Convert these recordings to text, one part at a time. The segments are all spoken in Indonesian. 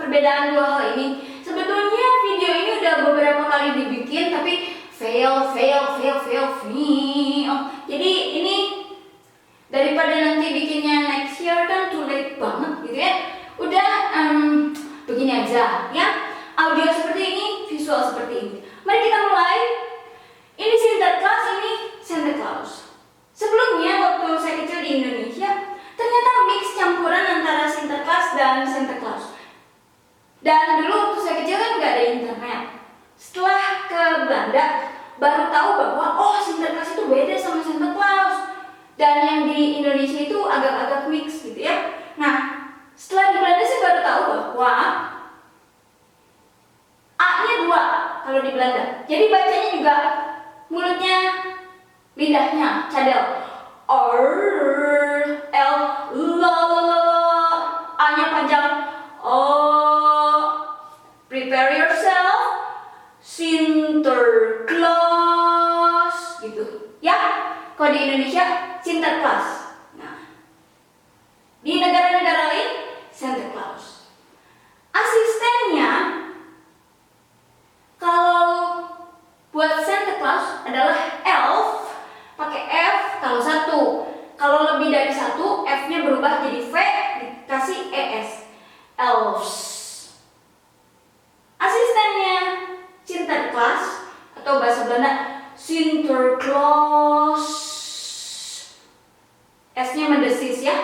perbedaan dua hal ini. Sebetulnya video ini udah beberapa kali dibikin tapi fail. Jadi ini daripada nanti bikinnya next year kan too late banget gitu ya. Udah begini aja ya. Audio seperti ini, visual seperti ini. Mari kita mulai. Ini Sinterklas, ini Santa Claus. Sebelumnya waktu saya kecil di Indonesia, ternyata mix campuran antara Sinterklas dan Santa Claus. Dan dulu waktu saya kecil kan nggak ada internet. Setelah ke Belanda, baru tahu bahwa oh Sinterklas itu beda sama Santa Claus. Dan yang di Indonesia itu agak-agak mix gitu ya. Nah, setelah di Belanda saya baru tahu bahwa A-nya 2 kalau di Belanda. Jadi bacanya juga mulutnya lidahnya cadel. L A-nya panjang. Prepare yourself, Sinterklas gitu. Ya, kalau di Indonesia Sinterklas. Nah, di negara-negara lain Santa Claus. Asistennya kalau buat Santa Claus adalah elf, pakai F kalau 1. Kalau lebih dari 1, F-nya berubah jadi V, dikasih ES. Elves. Asistennya Sinterklas atau bahasa Belanda Sinterklas. S-nya mendesis ya.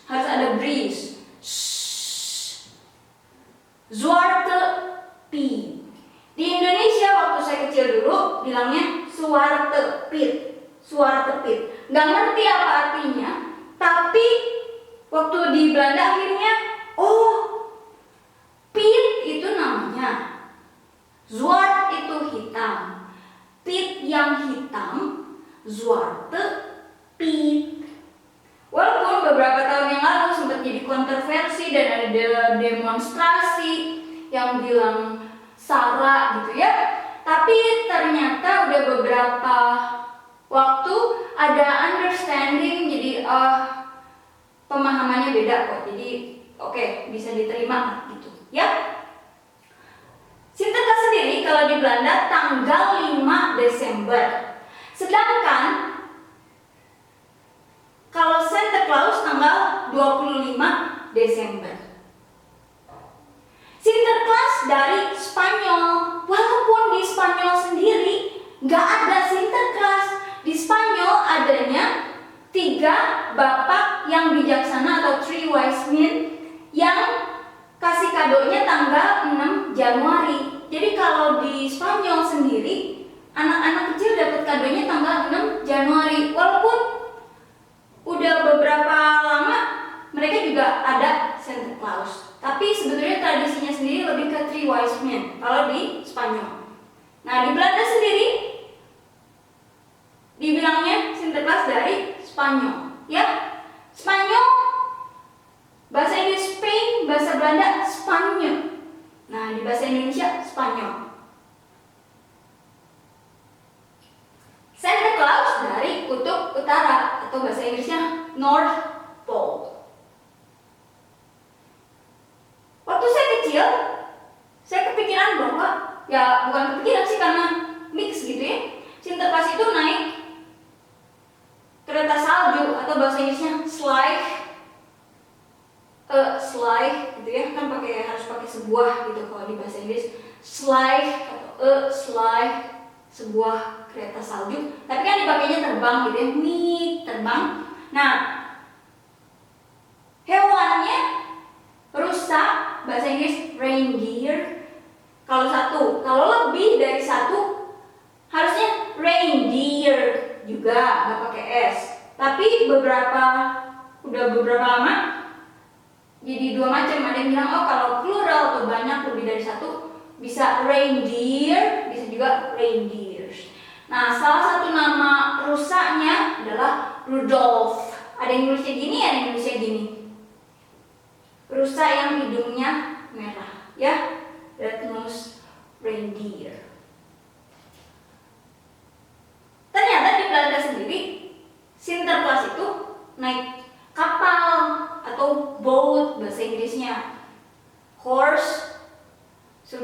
Harus ada breeze. Zwarte Piet. Di Indonesia waktu saya kecil dulu bilangnya Zwarte Piet. Zwarte Piet. Gak ngerti apa artinya, tapi waktu di Belanda akhirnya Piet itu namanya. Zwart itu hitam. Piet yang hitam, Zwarte Piet. Walaupun beberapa tahun yang lalu sempat jadi kontroversi dan ada demonstrasi yang bilang sara gitu ya. Tapi ternyata udah beberapa waktu ada understanding, jadi pemahamannya beda kok. Jadi oke, bisa diterima gitu ya. Sinterklas sendiri kalau di Belanda tanggal 5 Desember. Sedangkan kalau Santa Claus tanggal 25 Desember. Sinterklas dari Spanyol. Walaupun di Spanyol sendiri nggak ada Sinterklas. Di Spanyol adanya 3 bapak yang bijaksana atau 3 wise men yang kasih kadonya tanggal 6 Januari. Jadi kalau di Spanyol sendiri anak-anak kecil dapat kadonya tanggal 6 Januari. Walaupun udah beberapa lama mereka juga ada Santa Claus. Tapi sebetulnya tradisinya sendiri lebih ke 3 wise men kalau di Spanyol. Nah, di Belanda sendiri dibilangnya Sinterklas dari Spanyol, ya. Spanyol, bahasa Inggris Spain, bahasa Belanda Spanyol. Nah, di bahasa Indonesia Spanyol. Santa Claus dari kutub utara atau bahasa Inggrisnya North Pole. Waktu saya kecil, saya kepikiran bahwa ya bukan kepikiran sih karena mix gitu ya. Sinterklas itu naik kereta salju atau bahasa Inggrisnya sleigh gitu ya, kan harus pakai sebuah gitu kalau di bahasa Inggris sleigh atau sleigh, sebuah kereta salju. Tapi kan dipakainya terbang gitu ya, terbang. Nah, hewannya rusa, bahasa Inggris reindeer. Kalau 1, kalau lebih dari 1 harusnya reindeer juga, nggak pakai S. Tapi udah beberapa lama jadi 2 macam. Ada yang bilang kalau plural atau banyak lebih dari 1 bisa reindeer, bisa juga reindeers. Nah, salah satu nama rusanya adalah Rudolph. Ada yang nulisnya gini, ada yang nulisnya gini. Rusa yang hidungnya merah, ya, red-nosed reindeer. Ternyata di Belanda sendiri Sinterklas itu naik kapal atau boat bahasa Inggrisnya.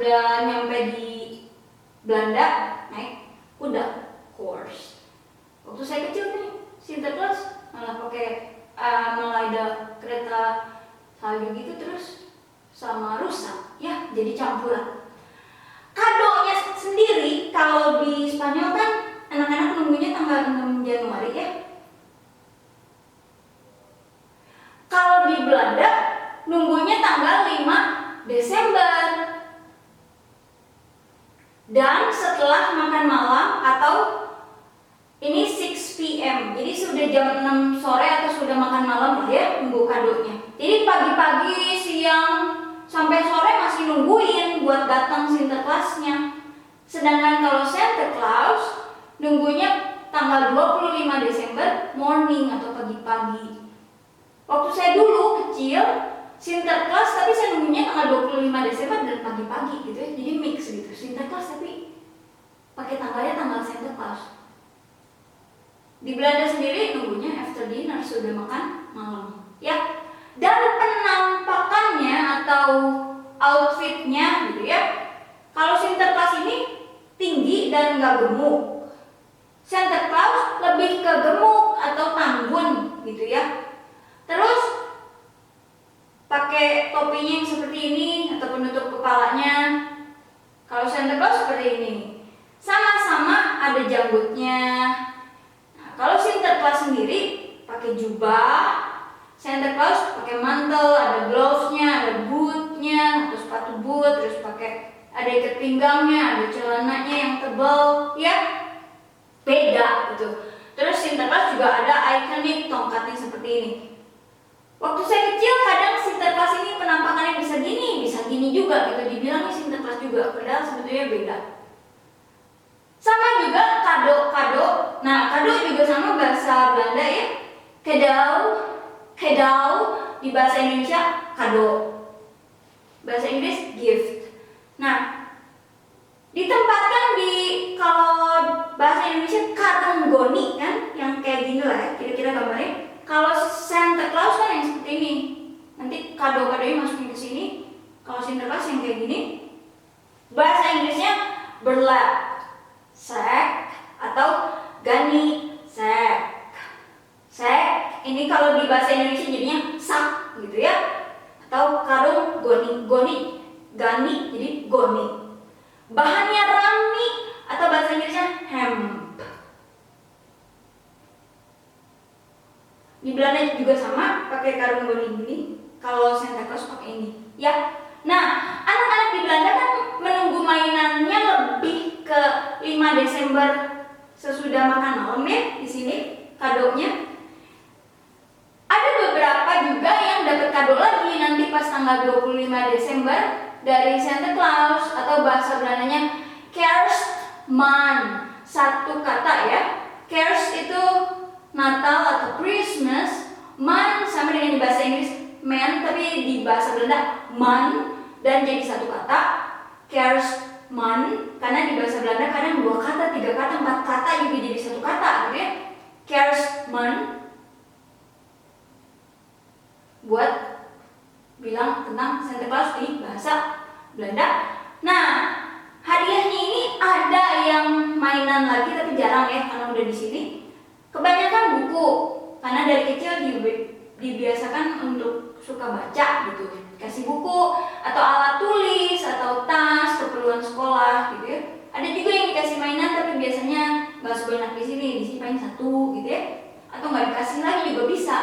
sudah nyampe di Belanda naik kuda, horse. Waktu saya kecil nih Sinterklas malah malah ada kereta salju gitu terus sama rusa, ya jadi campuran. Kadonya sendiri kalau di Spanyol kan anak-anak nunggunya tanggal 6 Januari ya. Kalau di Belanda nunggunya tanggal 5 Desember. Dan setelah makan malam atau ini 6 PM. Jadi sudah jam 6 sore atau sudah makan malam lah ya nunggu kadonya. Jadi pagi-pagi, siang sampai sore masih nungguin buat datang Sinterklasnya. Sedangkan kalau Santa Claus nunggunya tanggal 25 Desember morning atau pagi-pagi. Waktu saya dulu kecil Sinterklas tapi saya nunggunya tanggal 25 Desember dan pagi-pagi gitu ya. Jadi mix gitu. Sinterklas tapi pakai tanggalnya tanggal Santa Claus. Di Belanda sendiri nunggunya after dinner sudah makan malam. Ya. Dan penampakannya atau outfitnya gitu ya. Kalau Sinterklas ini tinggi dan nggak gemuk. Santa Claus lebih ke gemuk atau tanggun gitu ya. Terus pakai topinya yang seperti ini atau penutup kepalanya. Kalau Santa Claus seperti ini. Sama-sama ada janggutnya. Nah, kalau Sinterklas sendiri pakai jubah. Santa Claus pakai mantel, ada gloves-nya, ada boot-nya, atau sepatu boot, terus pakai ada ikat pinggangnya, ada celananya yang tebal, ya beda gitu. Terus Sinterklas juga ada ikonik tongkatnya seperti ini. Waktu saya kecil kadang Sinterklas ini penampakannya bisa gini juga gitu. Dibilangnya Sinterklas juga, padahal sebetulnya beda. Sama juga kado. Nah, kado juga sama bahasa Belanda ya. Cadeau di bahasa Indonesia kado. Bahasa Inggris gift. Nah, ditempatkan di kalau bahasa Indonesia karung goni kan, yang kayak gini lah ya, kira-kira gambarnya. Kalau Santa Claus kan yang seperti ini. Nanti kado-kadonya masukin ke sini. Kalau Santa Claus yang kayak gini. Bahasa Inggrisnya burlap, sack atau gunny sack. Sack ini kalau di bahasa Indonesia jadinya sak gitu ya. Atau karung goni, jadi goni. Bahannya rami atau bahasa Inggrisnya hemp. Di Belanda juga sama, pakai karung goni gini. Kalau Santa Claus pakai ini, ya. Nah, anak-anak di Belanda kan menunggu mainannya lebih ke 5 Desember sesudah makan malam ya di sini kadonya. Ada beberapa juga yang dapat kado lagi nanti pas tanggal 25 Desember dari Santa Claus atau bahasa Belandanya Kerstman. Satu kata ya. Kerst itu Natal atau Christmas. Man sama dengan di bahasa Inggris man, tapi di bahasa Belanda man dan jadi satu kata. Kerstman karena di bahasa Belanda kadang 2 kata, 3 kata, 4 kata juga jadi satu kata gitu ya. Kerstman buat bilang tentang Santa Claus di bahasa Belanda. Nah, hadiahnya ini ada yang mainan lagi tapi jarang ya karena udah di sini. Kebanyakan buku karena dari kecil dibiasakan untuk suka baca gitu. Kasih buku atau alat tulis atau tas keperluan sekolah gitu ya. Ada juga yang dikasih mainan tapi biasanya nggak sebanyak di sini paling 1 gitu ya. Atau nggak dikasih lagi juga bisa.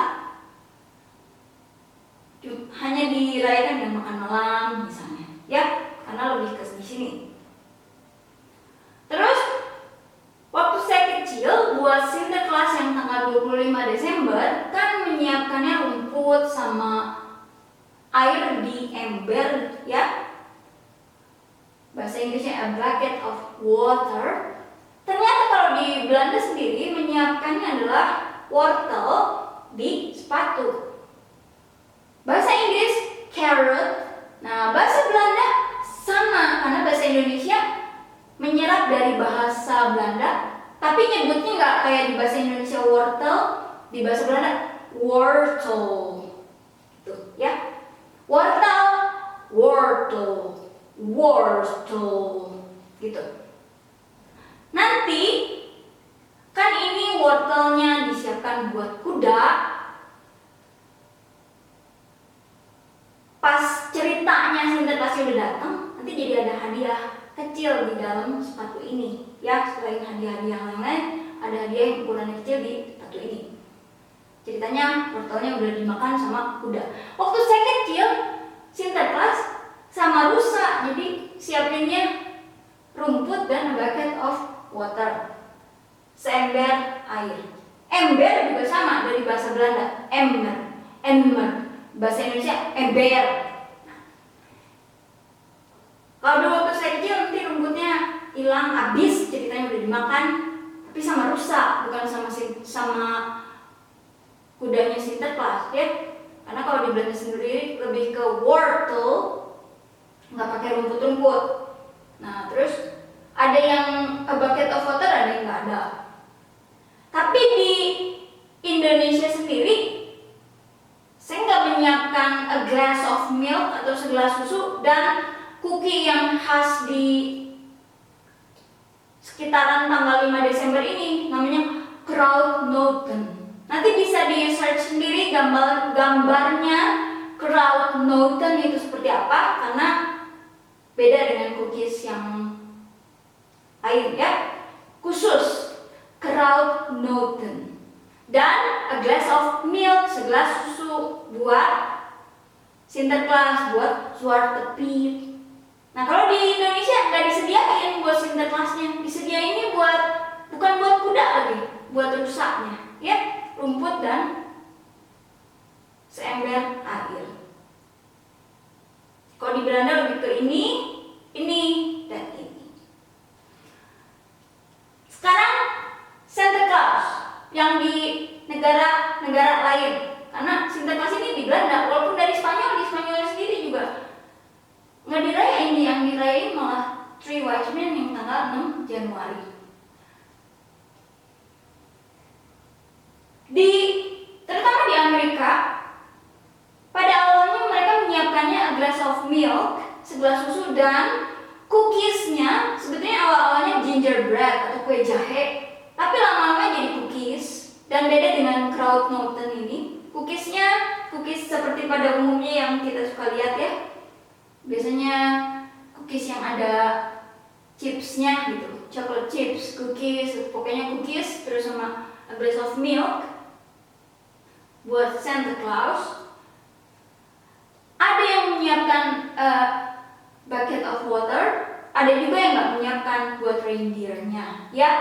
Hanya dirayakan dengan makan malam misalnya ya, karena lebih ke sini. Terus waktu saya kecil buat Sinterklas yang tanggal 25 Desember kan menyiapkannya rumput sama air di ember ya. Bahasa Inggrisnya a bucket of water. Ternyata kalau di Belanda sendiri menyiapkannya adalah wortel di sepatu. Bahasa Inggris carrot. Nah, bahasa Belanda sama karena bahasa Indonesia menyerap dari bahasa Belanda, tapi nyebutnya nggak kayak di bahasa Indonesia wortel, di bahasa Belanda wortel. Tuh, ya. Wortel. wortel gitu. Nanti kan ini wortelnya disiapkan buat kuda. Pas ceritanya Sinterklasnya udah datang, nanti jadi ada hadiah kecil di dalam sepatu ini. Ya, selain hadiah-hadiah yang lain, ada hadiah yang ukurannya kecil di sepatu ini. Ceritanya wortelnya udah dimakan sama kuda. Waktu saya kecil, Sinterklas sama rusa, jadi siapinnya rumput dan a bucket of water, seember air. Ember juga sama, dari bahasa Belanda, emmer, emmer. Bahasa Indonesia ember. Kalau dulu waktu saya kecil nanti rumputnya hilang, habis, ceritanya udah dimakan, tapi sama rusa, bukan sama kudanya Sinterklas, ya. Karena kalau di Belanda sendiri lebih ke wortel, nggak pakai rumput-rumput. Nah, terus ada yang a bucket of water, ada yang nggak ada. Tapi di Indonesia sendiri, saya nggak menyiapkan a glass of milk atau segelas susu dan cookie yang khas di sekitaran tanggal 5 Desember ini, namanya Crown-Noten. Nanti bisa di search sendiri gambarnya Crown-Noten itu seperti apa, karena beda dengan cookies yang lain, ya. Khusus Crown-Noten. Dan a glass of milk, segelas susu buat Sinterklas, buat Zwarte Piet. Nah, kalau di Indonesia nggak disediain buat Sinterklasnya, disediainnya bukan buat kuda lagi, buat rusaknya, ya, rumput dan seember air. Kalau di Belanda lebih ke ini, dan ini. Sekarang Santa Claus yang di negara lain, karena Sinterklas ini di Belanda, walaupun di Spanyol sendiri juga nggak dirayain. Yang dirayain malah Three Wise Men yang tanggal 6 Januari. Terutama di Amerika, pada awalnya mereka menyiapkannya a glass of milk, segelas susu, dan cookiesnya sebetulnya awal-awalnya gingerbread atau kue jahe, tapi lama-lama jadi cookies. Dan beda dengan Crown-Noten ini, cookiesnya cookies seperti pada umumnya yang kita suka lihat, ya. Biasanya cookies yang ada chipsnya gitu, chocolate chips, cookies, pokoknya cookies terus sama a glass of milk buat Santa Claus. Ada yang menyiapkan bucket of water, ada juga yang nggak menyiapkan buat reindeernya, ya.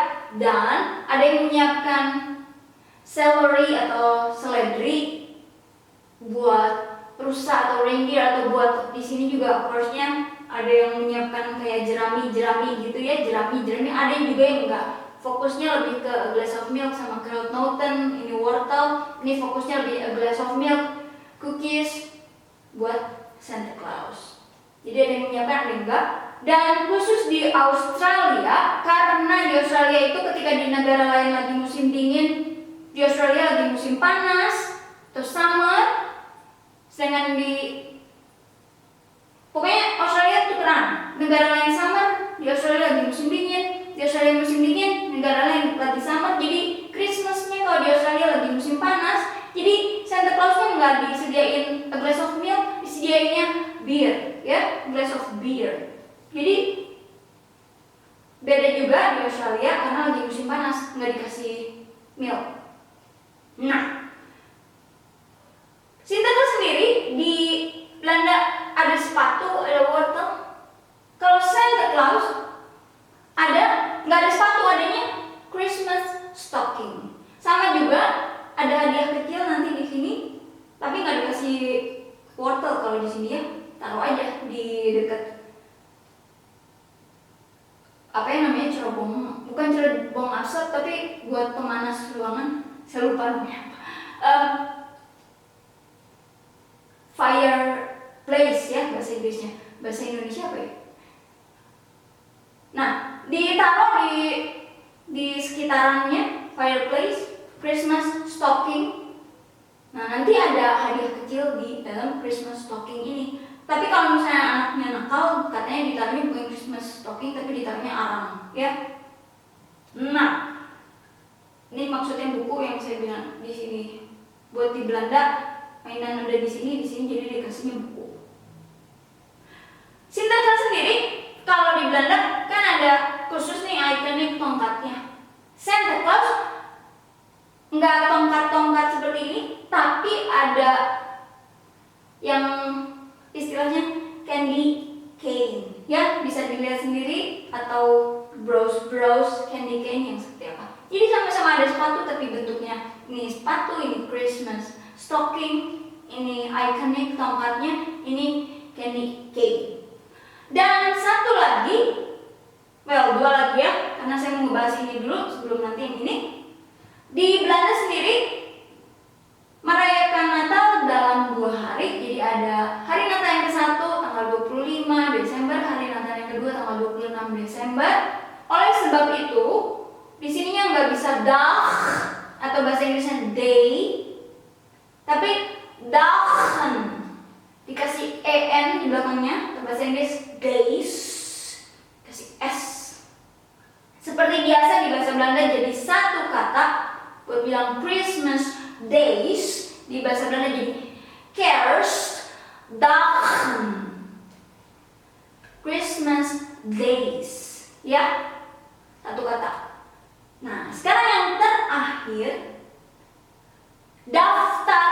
Dan ada yang menyiapkan celery atau seledri buat rusa atau reindeer, atau buat di sini juga course-nya ada yang menyiapkan kayak jerami gitu, ya, jerami. Ada yang juga yang enggak, fokusnya lebih ke a glass of milk sama Crown-Noten, ini wortel, ini fokusnya lebih a glass of milk, cookies buat Santa Claus. Jadi ada yang menyiapkan, ada yang enggak. Dan khusus di Australia, karena di Australia itu ketika di negara lain lagi musim dingin, di Australia lagi musim panas atau summer, sedangkan pokoknya Australia tukeran, negara lain summer, di Australia lagi musim dingin, di Australia musim dingin, negara lain lagi summer. Jadi Christmasnya kalau di Australia lagi musim panas, jadi Santa Clausnya nggak disediain a glass of milk, disediainnya beer, ya, glass of beer. Jadi beda juga di Australia karena lagi musim panas, nggak dikasih milk. Nah, Sinterklas sendiri di Belanda ada sepatu, ada wortel. Kalau Santa Claus nggak ada sepatu, adanya Christmas stocking. Sama juga ada hadiah kecil nanti di sini, tapi nggak dikasih wortel kalau di sini, ya. Taruh aja di dekat apa yang namanya cerobong, bukan cerobong asap tapi buat pemanas ruangan. Saya lupa namanya fireplace, ya, bahasa Inggrisnya. Bahasa Indonesia apa ya? Nah, ditaruh di sekitarannya fireplace, Christmas stocking. Nah, nanti ada hadiah kecil di dalam Christmas stocking ini. Tapi kalau misalnya anaknya nakal, katanya ditaruhnya bukan Christmas stocking tapi ditaruhnya arang, ya. Nah, ini maksudnya buku yang saya bilang di sini. Buat di Belanda, mainan udah di sini jadi dikasihnya buku. Sinterklas sendiri, kalau di Belanda kan ada khusus nih ikonik tongkatnya. Santa Claus nggak tongkat-tongkat seperti ini, tapi ada yang istilahnya candy cane, ya bisa dilihat sendiri, atau browse candy cane yang seperti apa. Jadi sama-sama ada sepatu tapi bentuknya ini sepatu, ini Christmas stocking, ini ikonik tongkatnya, ini candy cane. Dan satu lagi, dua lagi ya, karena saya mau membahas ini dulu sebelum nanti yang ini. Di Belanda sendiri merayakan Natal dalam 2 hari. Jadi ada hari Natal yang ke-1 tanggal 25 Desember, hari Natal yang kedua tanggal 26 Desember. Oleh sebab itu, di sininya nggak bisa dag atau bahasa Inggrisnya day, tapi dagen. Dikasih en di belakangnya, atau bahasa Inggris days, kasih s. Seperti biasa di bahasa Belanda jadi satu kata. Buat bilang Christmas days, di bahasa Belanda jadi Kerstdagen. Christmas days, ya, satu kata. Nah, sekarang yang terakhir, daftar.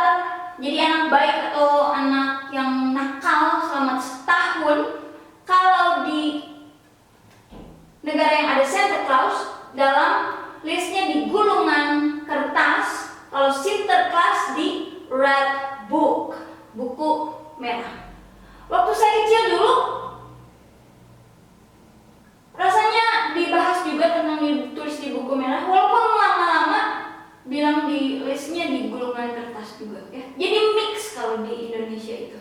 Jadi anak baik atau anak yang nakal selama setahun, kalau di negara yang ada Santa Claus, dalam listnya di gulungan kertas. Kalau Sinterklas di red book, buku merah. Waktu saya kecil dulu, rasanya dibahas juga tentang ditulis di buku merah, walaupun lama-lama bilang di listnya di gulungan kertas juga, ya. Jadi mix kalau di Indonesia itu.